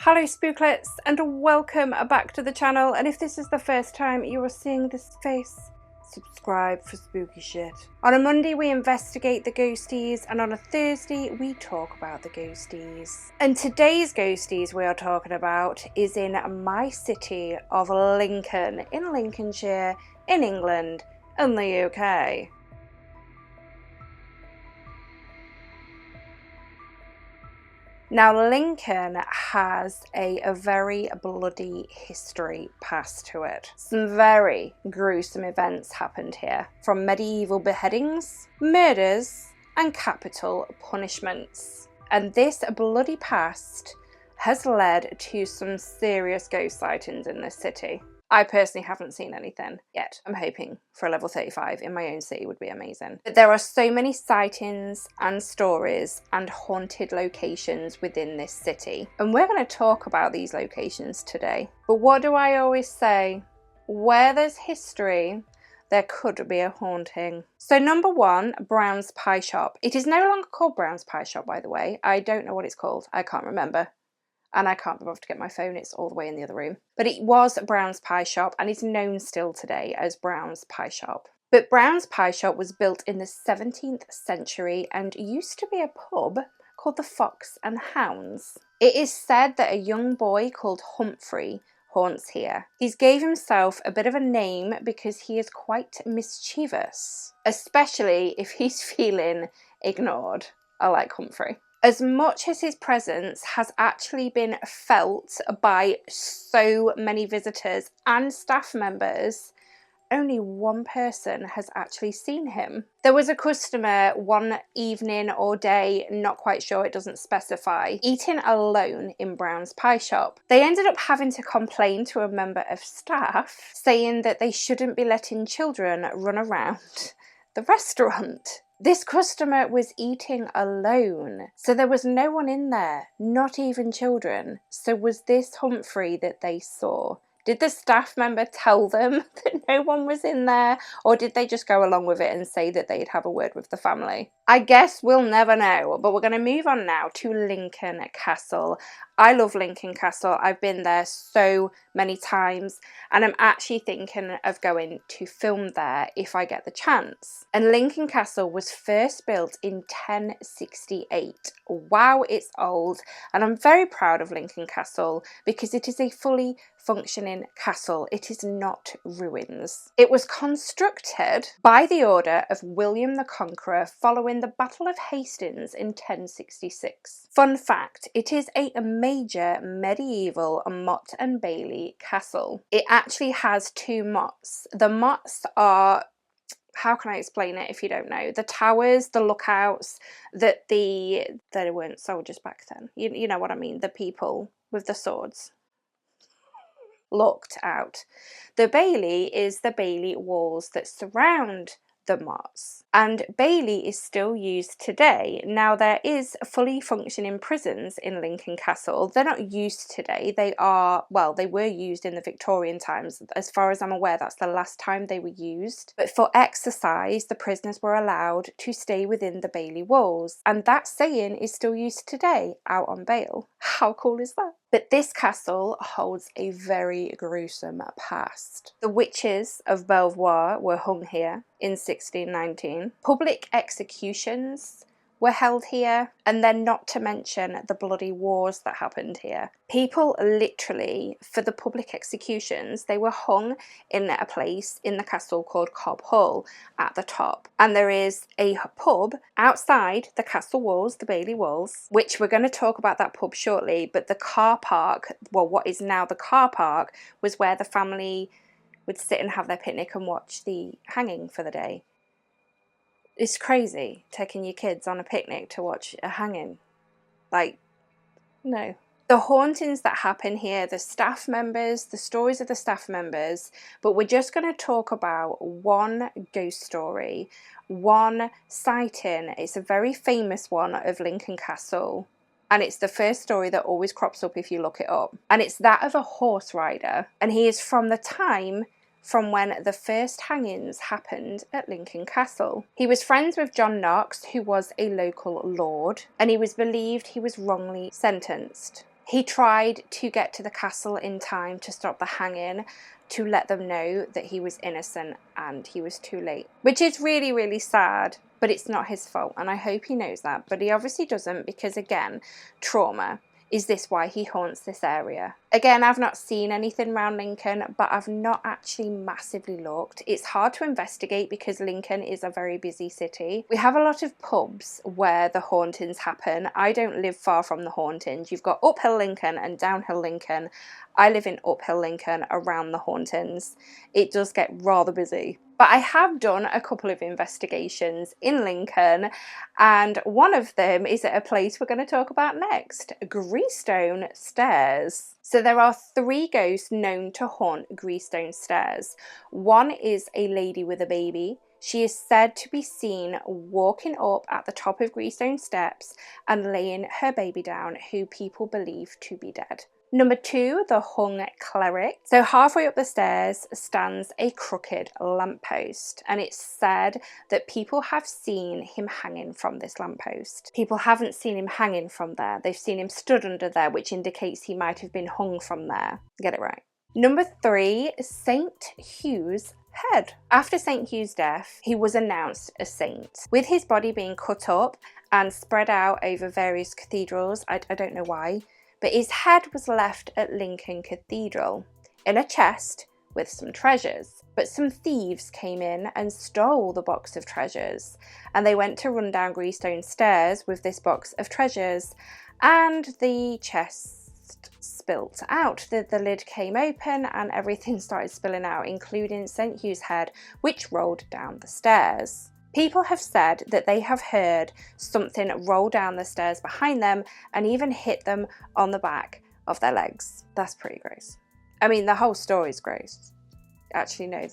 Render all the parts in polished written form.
Hello spooklets and welcome back to the channel, and if this is the first time you are seeing this face, subscribe for spooky shit. On a Monday we investigate the ghosties, and on a Thursday we talk about the ghosties. And today's ghosties we are talking about is in my city of Lincoln, in Lincolnshire, in England, in the UK. Now, Lincoln has a very bloody history past to it. Some very gruesome events happened here, from medieval beheadings, murders, and capital punishments. And this bloody past has led to some serious ghost sightings in this city. I personally haven't seen anything yet. I'm hoping for a level 35 in my own city would be amazing. But there are so many sightings and stories and haunted locations within this city. And we're going to talk about these locations today. But what do I always say? Where there's history, there could be a haunting. So number one, Brown's Pie Shop. It is no longer called Brown's Pie Shop, by the way. I don't know what it's called. I can't remember. And I can't be bothered to get my phone, it's all the way in the other room. But it was Brown's Pie Shop, and it's known still today as Brown's Pie Shop. But Brown's Pie Shop was built in the 17th century and used to be a pub called the Fox and Hounds. It is said that a young boy called Humphrey haunts here. He's gave himself a bit of a name because he is quite mischievous, especially if he's feeling ignored. I like Humphrey. As much as his presence has actually been felt by so many visitors and staff members, only one person has actually seen him. There was a customer one evening or day, not quite sure, it doesn't specify, eating alone in Brown's Pie Shop. They ended up having to complain to a member of staff, saying that they shouldn't be letting children run around the restaurant. This customer was eating alone, so there was no one in there, not even children. So was this Humphrey that they saw? Did the staff member tell them that no one was in there, or did they just go along with it and say that they'd have a word with the family? I guess we'll never know, but we're going to move on now to Lincoln Castle. I love Lincoln Castle. I've been there so many times, and I'm actually thinking of going to film there if I get the chance. And Lincoln Castle was first built in 1068. Wow, it's old, and I'm very proud of Lincoln Castle because it is a fully functioning castle. It is not ruins. It was constructed by the order of William the Conqueror following the Battle of Hastings in 1066. Fun fact, it is a major medieval Motte and Bailey castle. It actually has two mottes. The mottes are, how can I explain it if you don't know? The towers, the lookouts, that they weren't soldiers back then. You know what I mean? The people with the swords looked out. The Bailey is the Bailey walls that surround the mottes, and Bailey is still used today. Now there is fully functioning prisons in Lincoln Castle. They're not used today. They are, well, they were used in the Victorian times. As far as I'm aware, that's the last time they were used. But for exercise, the prisoners were allowed to stay within the Bailey walls, and that saying is still used today, out on bail. How cool is that? But this castle holds a very gruesome past. The witches of Belvoir were hung here in 1619. Public executions were held here, and then not to mention the bloody wars that happened here. People literally, for the public executions, they were hung in a place in the castle called Cobb Hall at the top. And there is a pub outside the castle walls, the Bailey walls, which we're going to talk about that pub shortly, but the car park, well, what is now the car park, was where the family would sit and have their picnic and watch the hanging for the day. It's crazy taking your kids on a picnic to watch a hanging. Like, no. The hauntings that happen here, the staff members, the stories of the staff members, but we're just going to talk about one ghost story, one sighting. It's a very famous one of Lincoln Castle, and it's the first story that always crops up if you look it up. And it's that of a horse rider, and he is from the time from when the first hangings happened at Lincoln Castle. He was friends with John Knox, who was a local lord, and he was believed he was wrongly sentenced. He tried to get to the castle in time to stop the hanging, to let them know that he was innocent, and he was too late. Which is really, really sad, but it's not his fault, and I hope he knows that. But he obviously doesn't, because again, trauma. Is this why he haunts this area? Again, I've not seen anything around Lincoln, but I've not actually massively looked. It's hard to investigate because Lincoln is a very busy city. We have a lot of pubs where the hauntings happen. I don't live far from the hauntings. You've got uphill Lincoln and downhill Lincoln. I live in uphill Lincoln around the hauntings. It does get rather busy. But I have done a couple of investigations in Lincoln, and one of them is at a place we're going to talk about next, Greystone Stairs. So there are 3 ghosts known to haunt Greystone Stairs. One is a lady with a baby. She is said to be seen walking up at the top of Greystone Steps and laying her baby down, who people believe to be dead. Number 2, the hung cleric. So halfway up the stairs stands a crooked lamppost, and it's said that people have seen him hanging from this lamppost. People haven't seen him hanging from there. They've seen him stood under there, which indicates he might have been hung from there. Get it right. Number 3, St. Hugh's head. After St. Hugh's death, he was announced a saint, with his body being cut up and spread out over various cathedrals. I don't know why. But his head was left at Lincoln Cathedral in a chest with some treasures. But some thieves came in and stole the box of treasures, and they went to run down Greystone Stairs with this box of treasures, and the chest spilt out. The lid came open and everything started spilling out, including St. Hugh's head, which rolled down the stairs. People have said that they have heard something roll down the stairs behind them and even hit them on the back of their legs. That's pretty gross. I mean, the whole story is gross. Actually, no,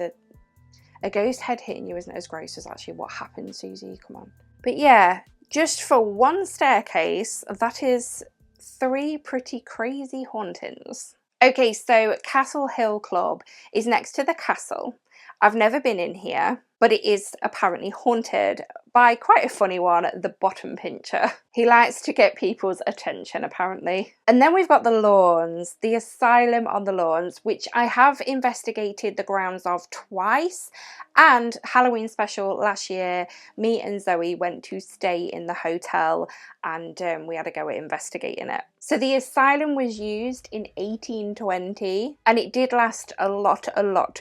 a ghost head hitting you isn't as gross as actually what happened, Susie. Come on. But yeah, just for one staircase, that is 3 pretty crazy hauntings. Okay, so Castle Hill Club is next to the castle. I've never been in here, but it is apparently haunted by quite a funny one, the bottom pincher. He likes to get people's attention, apparently. And then we've got the lawns, the asylum on the lawns, which I have investigated the grounds of twice. And Halloween special last year, me and Zoe went to stay in the hotel, and we had to go investigating it. So the asylum was used in 1820, and it did last a lot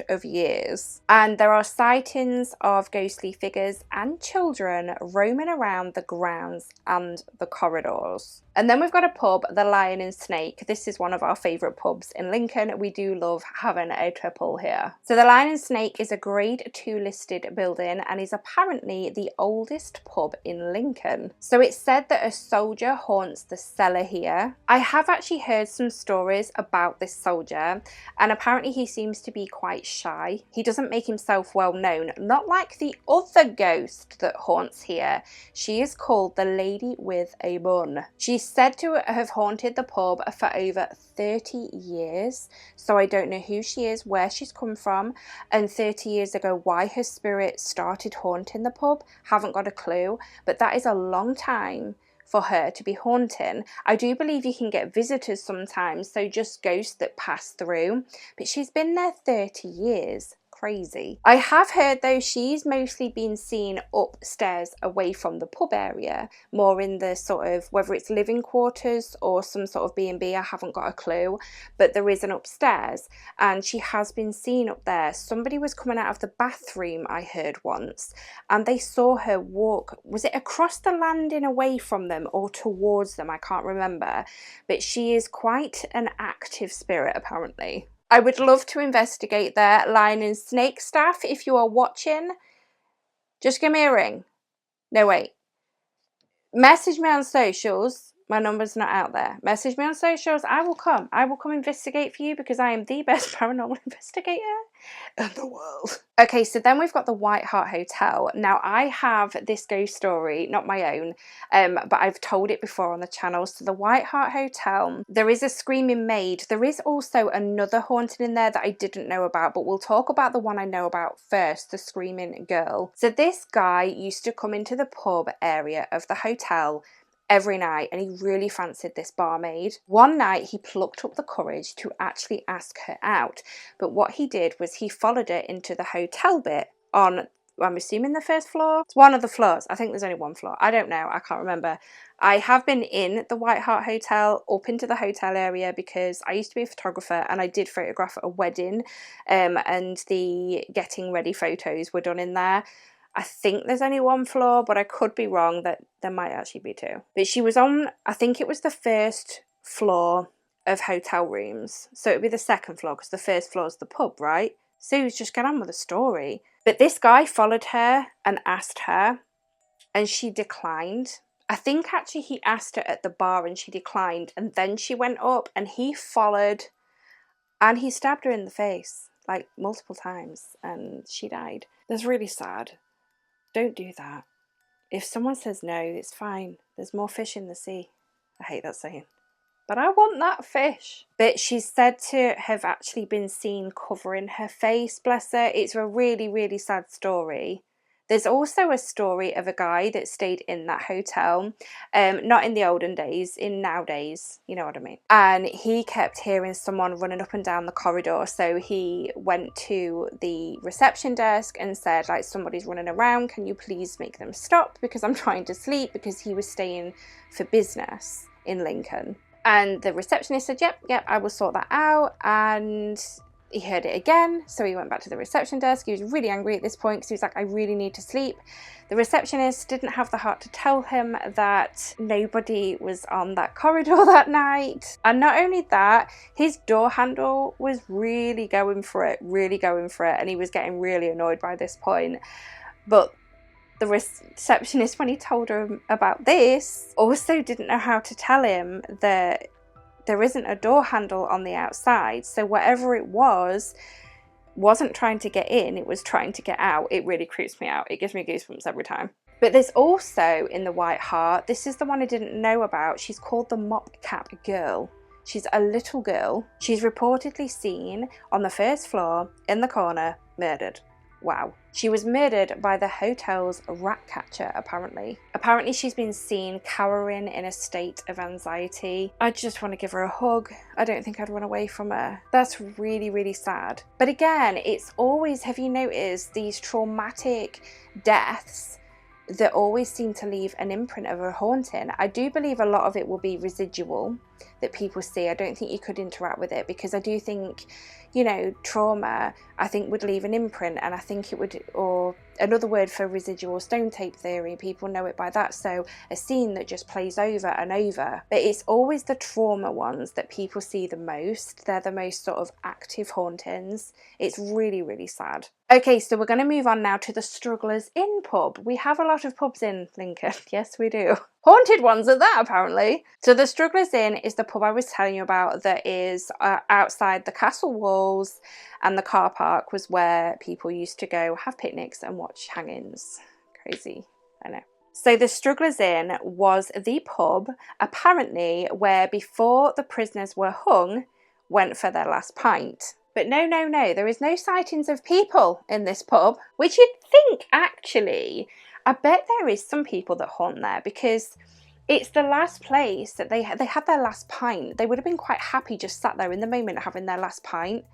of years. And there are sightings of ghostly figures and children roaming around the grounds and the corridors. And then we've got a pub, the Lion and Snake. This is one of our favourite pubs in Lincoln. We do love having a triple here. So the Lion and Snake is a Grade 2 listed building and is apparently the oldest pub in Lincoln. So it's said that a soldier haunts the cellar here. I have actually heard some stories about this soldier, and apparently he seems to be quite shy. He doesn't make himself well known, not like the other ghost that haunts here. She is called the Lady with a Bun. She's said to have haunted the pub for over 30 years, so I don't know who she is, where she's come from, and 30 years ago why her spirit started haunting the pub. Haven't got a clue, but that is a long time for her to be haunting. I do believe you can get visitors sometimes, so just ghosts that pass through, but she's been there 30 years. Crazy. I have heard though she's mostly been seen upstairs away from the pub area, more in the sort of, whether it's living quarters or some sort of B&B, I haven't got a clue, but there is an upstairs and she has been seen up there. Somebody was coming out of the bathroom, I heard once, and they saw her walk, was it across the landing away from them or towards them? I can't remember, but she is quite an active spirit apparently. I would love to investigate there. Lion and Snake staff, if you are watching, just give me a ring. No, wait. Message me on socials. My number's not out there. Message me on socials. I will come. I will come investigate for you because I am the best paranormal investigator in the world. Okay, so then we've got the White Hart Hotel. Now, I have this ghost story, not my own, but I've told it before on the channel. So the White Hart Hotel, there is a screaming maid. There is also another haunting in there that I didn't know about, but we'll talk about the one I know about first, the screaming girl. So this guy used to come into the pub area of the hotel every night, and he really fancied this barmaid. One night he plucked up the courage to actually ask her out, but what he did was he followed her into the hotel bit on, I'm assuming, the first floor. It's one of the floors. I think there's only one floor. I don't know. I can't remember. I have been in the White Hart Hotel, up into the hotel area, because I used to be a photographer and I did photograph a wedding, and the getting ready photos were done in there. I think there's only one floor, but I could be wrong, that there might actually be two. But she was on, I think it was the first floor of hotel rooms. So it would be the second floor, because the first floor is the pub, right? Sue's just get on with the story. But this guy followed her and asked her, and she declined. I think actually he asked her at the bar and she declined, and then she went up and he followed and he stabbed her in the face, like multiple times, and she died. That's really sad. Don't do that. If someone says no, it's fine. There's more fish in the sea. I hate that saying, but I want that fish. But she's said to have actually been seen covering her face, bless her. It's a really, really sad story. There's also a story of a guy that stayed in that hotel, not in the olden days, in nowadays, you know what I mean. And he kept hearing someone running up and down the corridor. So he went to the reception desk and said, like, somebody's running around. Can you please make them stop? Because I'm trying to sleep, because he was staying for business in Lincoln. And the receptionist said, yep, I will sort that out. And he heard it again, so he went back to the reception desk. He was really angry at this point because he was like, I really need to sleep. The receptionist didn't have the heart to tell him that nobody was on that corridor that night. And not only that, his door handle was really going for it, and he was getting really annoyed by this point. But the receptionist, when he told her about this, also didn't know how to tell him that there isn't a door handle on the outside. So whatever it wasn't trying to get in, it was trying to get out. It really creeps me out. It gives me goosebumps every time. But there's also, in the White Hart, this is the one I didn't know about. She's called the Mop Cap Girl. She's a little girl. She's reportedly seen on the first floor, in the corner, murdered. Wow. She was murdered by the hotel's rat catcher, apparently. Apparently she's been seen cowering in a state of anxiety. I just want to give her a hug. I don't think I'd run away from her. That's really, really sad. But again, it's always, have you noticed, these traumatic deaths that always seem to leave an imprint of a haunting? I do believe a lot of it will be residual that people see. I don't think you could interact with it, because I do think, you know, trauma, I think, would leave an imprint, and I think it would, or another word for residual, stone tape theory, people know it by that. So a scene that just plays over and over. But it's always the trauma ones that people see the most. They're the most sort of active hauntings. It's really, really sad. Okay, so we're going to move on now to the Strugglers Inn pub. We have a lot of pubs in Lincoln. Yes, we do. Haunted ones at that, apparently. So the Strugglers Inn is the pub I was telling you about that is outside the castle walls, and the car park was where people used to go have picnics and watch hangings. Crazy, I know. So the Strugglers Inn was the pub, apparently, where before the prisoners were hung, went for their last pint. But no, there is no sightings of people in this pub, which you'd think, actually. I bet there is some people that haunt there, because it's the last place that they had their last pint. They would have been quite happy just sat there in the moment having their last pint.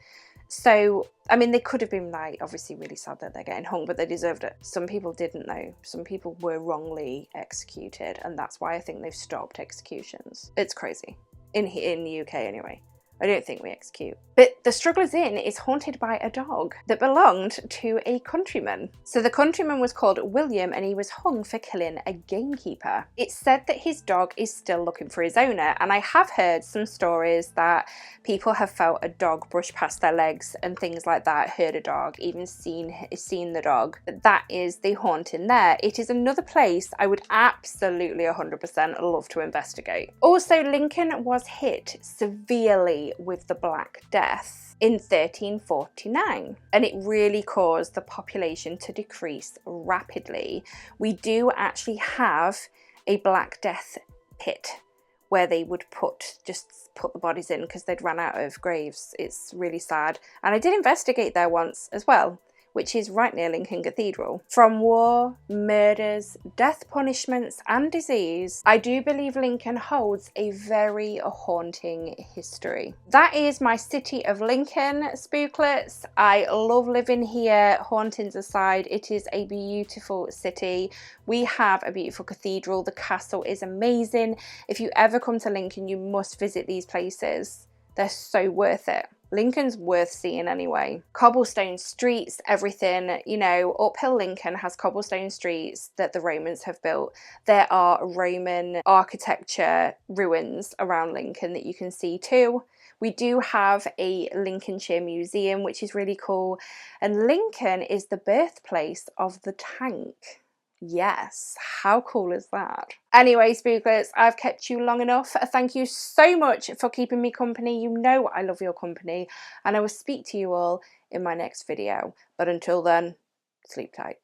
So, I mean, they could have been, like, obviously really sad that they're getting hung, but they deserved it. Some people didn't, though. Some people were wrongly executed, and that's why I think they've stopped executions. It's crazy. In the UK, anyway. I don't think we execute. But the Strugglers Inn is haunted by a dog that belonged to a countryman. So the countryman was called William, and he was hung for killing a gamekeeper. It's said that his dog is still looking for his owner, and I have heard some stories that people have felt a dog brush past their legs and things like that, heard a dog, even seen the dog. But that is the haunting there. It is another place I would absolutely 100% love to investigate. Also, Lincoln was hit severely with the Black Death in 1349, and it really caused the population to decrease rapidly. We do actually have a Black Death pit where they would put the bodies in because they'd run out of graves. It's really sad. And I did investigate there once as well, which is right near Lincoln Cathedral. From war, murders, death punishments and disease, I do believe Lincoln holds a very haunting history. That is my city of Lincoln, spooklets. I love living here, hauntings aside. It is a beautiful city. We have a beautiful cathedral. The castle is amazing. If you ever come to Lincoln, you must visit these places. They're so worth it. Lincoln's worth seeing anyway. Cobblestone streets, everything, you know, uphill Lincoln has cobblestone streets that the Romans have built. There are Roman architecture ruins around Lincoln that you can see too. We do have a Lincolnshire museum, which is really cool. And Lincoln is the birthplace of the tank. Yes, how cool is that? Anyway, spooklets, I've kept you long enough. Thank you so much for keeping me company. You know I love your company, and I will speak to you all in my next video. But until then, sleep tight.